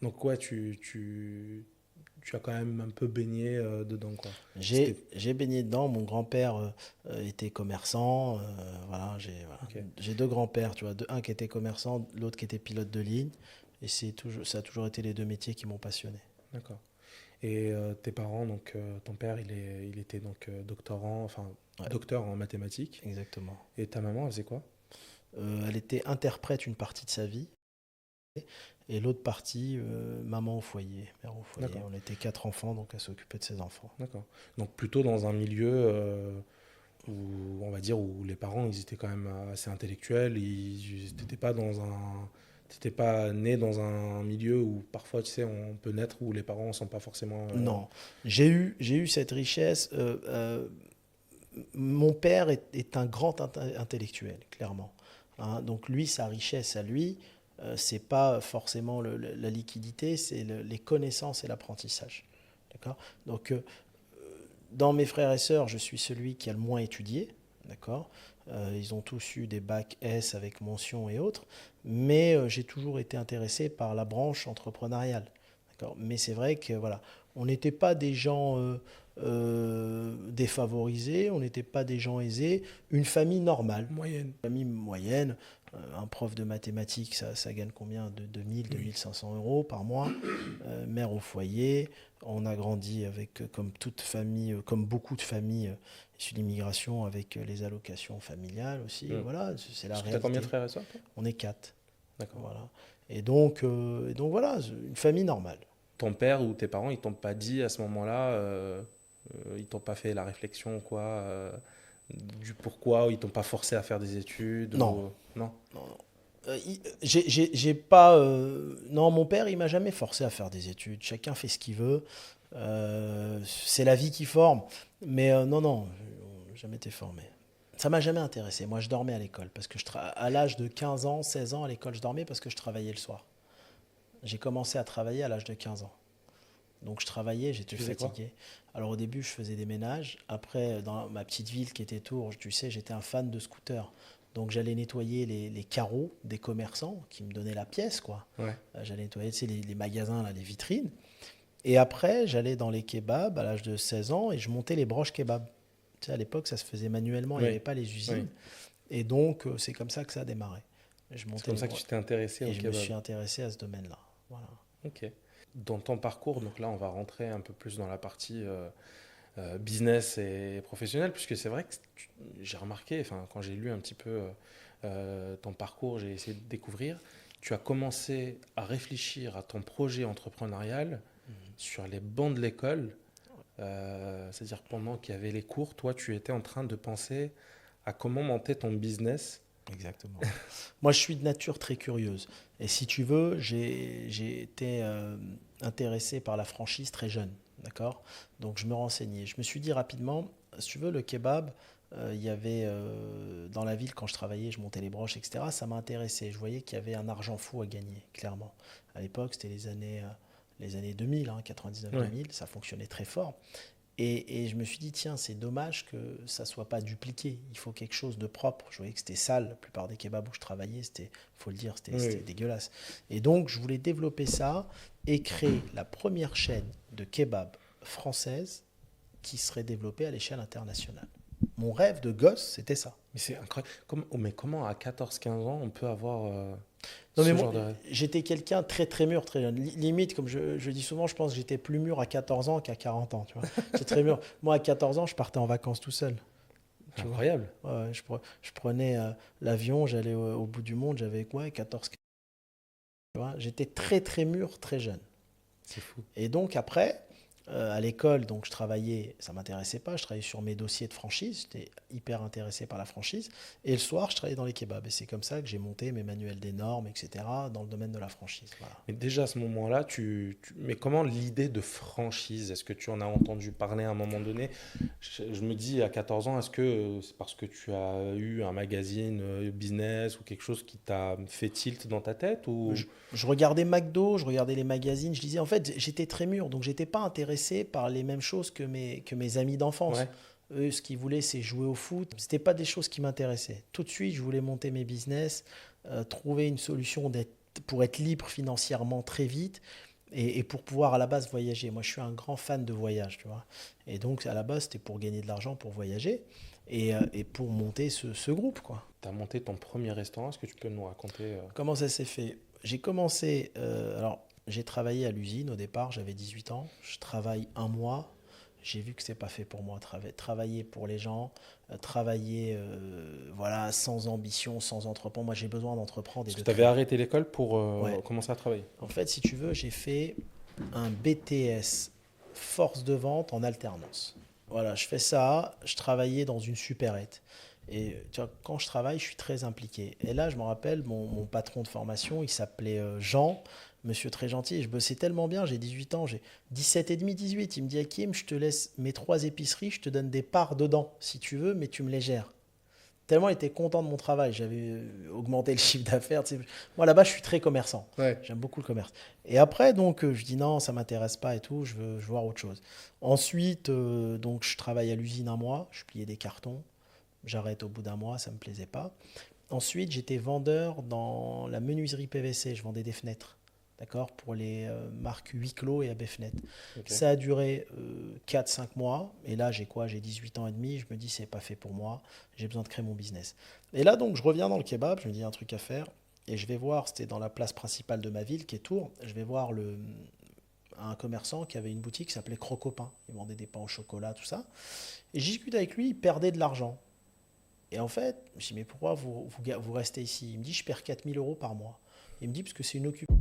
Donc ouais, tu as quand même un peu baigné dedans, quoi. C'était... J'ai baigné dedans. Mon grand-père était commerçant. Voilà, Ok, j'ai deux grands-pères, tu vois, un qui était commerçant, l'autre qui était pilote de ligne. Et ça a toujours été les deux métiers qui m'ont passionné. d'accord. Et tes parents, donc ton père, il était donc doctorant, enfin Ouais, docteur en mathématiques. exactement. Et ta maman, elle faisait quoi? Elle était interprète une partie de sa vie. Et l'autre partie, maman au foyer, mère au foyer. D'accord, On était quatre enfants, donc elle s'occupait de ses enfants. d'accord. Donc plutôt dans un milieu où, on va dire, où les parents, ils étaient quand même assez intellectuels. T'étais pas dans un, t'étais pas né dans un milieu où parfois, tu sais, on peut naître où les parents sont pas forcément. Non, j'ai eu cette richesse. Mon père est un grand intellectuel, clairement. Hein, donc lui, sa richesse à lui, c'est pas forcément la liquidité, c'est les connaissances et l'apprentissage. D'accord. Donc dans mes frères et sœurs, je suis celui qui a le moins étudié. D'accord. Ils ont tous eu des bacs S avec mention et autres, mais j'ai toujours été intéressé par la branche entrepreneuriale. D'accord. Mais c'est vrai que voilà, on n'était pas des gens défavorisés, on n'était pas des gens aisés, une famille normale, Moyenne. une famille moyenne. Un prof de mathématiques, ça gagne combien? De 2000, Oui. 2500 euros par mois. Mère au foyer. On a grandi avec, comme toute famille, comme beaucoup de familles issues de l'immigration, avec les allocations familiales aussi. Hmm. Voilà, c'est la Parce que t'as combien de réalité. frères et sœurs, toi? On est quatre. D'accord. Voilà. Et donc voilà, une famille normale. Ton père ou tes parents, ils t'ont pas dit à ce moment-là, ils t'ont pas fait la réflexion, quoi, du pourquoi, ou ils t'ont pas forcé à faire des études, Non, ou... Non? non, non. J'ai pas. Non, mon père, il m'a jamais forcé à faire des études. Chacun fait ce qu'il veut. C'est la vie qui forme. Mais non, non, j'ai jamais été formé. Ça m'a jamais intéressé. Moi, je dormais à l'école parce que à l'âge de 15 ans, 16 ans à l'école, je dormais parce que je travaillais le soir. J'ai commencé à travailler à l'âge de 15 ans. Donc je travaillais, Tu j'étais faisais quoi? fatigué. Alors au début, je faisais des ménages. Après, dans ma petite ville qui était Tours, tu sais, j'étais un fan de scooter. Donc j'allais nettoyer les carreaux des commerçants qui me donnaient la pièce, quoi. Ouais. J'allais nettoyer, tu sais, les magasins, là, les vitrines. Et après, j'allais dans les kebabs à l'âge de 16 ans et je montais les broches kebab. Tu sais, à l'époque, ça se faisait manuellement, il n'y Oui. avait pas les Oui. usines. Et donc, c'est comme ça que ça a démarré. Je C'est montais comme les ça que broches tu t'es intéressé et au je me kebab. suis intéressé à ce domaine-là. Voilà. Ok. Dans ton parcours, donc là, on va rentrer un peu plus dans la partie business et professionnelle, puisque c'est vrai que j'ai remarqué, enfin, quand j'ai lu un petit peu ton parcours, j'ai essayé de découvrir, tu as commencé à réfléchir à ton projet entrepreneurial sur les bancs de l'école, c'est-à-dire pendant qu'il y avait les cours, toi, tu étais en train de penser à comment monter ton business. Exactement. Moi, je suis de nature très curieuse. Et si tu veux, j'ai été intéressé par la franchise très jeune. D'accord. Donc, je me renseignais. Je me suis dit rapidement, si tu veux, le kebab, il y avait dans la ville, quand je travaillais, je montais les broches, etc. Ça m'intéressait. Je voyais qu'il y avait un argent fou à gagner, clairement. À l'époque, c'était les années 2000, hein, Ouais. 99-2000. Ça fonctionnait très fort. Et je me suis dit, tiens, c'est dommage que ça soit pas dupliqué. Il faut quelque chose de propre. Je voyais que c'était sale. La plupart des kebabs où je travaillais, faut le dire, c'était Oui. dégueulasse. Et donc, je voulais développer ça et créer la première chaîne de kebab française qui serait développée à l'échelle internationale. Mon rêve de gosse, c'était ça. Mais c'est incroyable. Mais comment à 14-15 ans on peut avoir Non, mais ce moi, genre de rêve? j'étais quelqu'un très très mûr, très jeune. Limite, comme je dis souvent, je pense que j'étais plus mûr à 14 ans qu'à 40 ans. Tu vois. J'étais très mûr. Moi, à 14 ans, je partais en vacances tout seul. C'est Tu vois. incroyable. Ouais, ouais, je prenais l'avion, j'allais au bout du monde, j'avais quoi, 14, 15, tu vois. J'étais très très mûr, très jeune. C'est fou. Et donc après, à l'école, donc je travaillais, ça m'intéressait pas, je travaillais sur mes dossiers de franchise, j'étais hyper intéressé par la franchise. Et le soir, je travaillais dans les kebabs. Et c'est comme ça que j'ai monté mes manuels des normes, etc., dans le domaine de la franchise. Voilà. Mais déjà à ce moment-là, mais comment l'idée de franchise, est-ce que tu en as entendu parler à un moment donné? Je me dis à 14 ans, est-ce que c'est parce que tu as eu un magazine business ou quelque chose qui t'a fait tilt dans ta tête ou... Je regardais McDo, je regardais les magazines, je disais, en fait, j'étais très mûr, donc j'étais pas intéressé par les mêmes choses que mes amis d'enfance. Ouais, Eux, ce qu'ils voulaient, c'est jouer au foot. C'était pas des choses qui m'intéressaient. Tout de suite, je voulais monter mes business, trouver une solution pour être libre financièrement très vite. Et pour pouvoir à la base voyager. Moi, je suis un grand fan de voyage, tu vois. Et donc, à la base, c'était pour gagner de l'argent, pour voyager et pour monter ce groupe, quoi. Tu as monté ton premier restaurant, est-ce que tu peux nous raconter Comment ça s'est fait? J'ai commencé, alors j'ai travaillé à l'usine au départ, j'avais 18 ans. Je travaille un mois. J'ai vu que c'est pas fait pour moi. Travailler pour les gens, travailler voilà, sans ambition, sans entreprendre. Moi, j'ai besoin d'entreprendre et Parce que de tu avais créer. arrêté l'école pour Ouais. commencer à travailler. En fait, si tu veux, j'ai fait un BTS force de vente en alternance. Voilà, je fais ça, je travaillais dans une supérette. Et tu vois, quand je travaille, je suis très impliqué. Et là, je me rappelle, mon patron de formation, il s'appelait Jean, monsieur très gentil. Et je bossais tellement bien, j'ai 18 ans, j'ai 17 et demi, 18. Il me dit, Hakim, je te laisse mes 3 épiceries, je te donne des parts dedans, si tu veux, mais tu me les gères. Tellement il était content de mon travail, j'avais augmenté le chiffre d'affaires. Tu sais. Moi là-bas, je suis très commerçant. Ouais. J'aime beaucoup le commerce. Et après, donc, je dis non, ça m'intéresse pas et tout, je veux voir autre chose. Ensuite, donc, je travaille à l'usine un mois, je pliais des cartons. J'arrête au bout d'un mois, ça me plaisait pas. Ensuite, j'étais vendeur dans la menuiserie PVC, je vendais des fenêtres. D'accord. Pour les marques Huis-Clos et ABFnet. Ok. Ça a duré 4-5 mois. Et là, j'ai quoi? J'ai 18 ans et demi. Je me dis, c'est pas fait pour moi. J'ai besoin de créer mon business. Et là, donc, je reviens dans le kebab. Je me dis, il y a un truc à faire. Et je vais voir, c'était dans la place principale de ma ville, qui est Tours. Je vais voir un commerçant qui avait une boutique qui s'appelait Crocopin. Il vendait des pains au chocolat, tout ça. Et j'y discute avec lui, il perdait de l'argent. Et en fait, je dis, mais pourquoi vous restez ici? Il me dit, je perds 4 000 euros par mois. Il me dit, parce que c'est une occupation.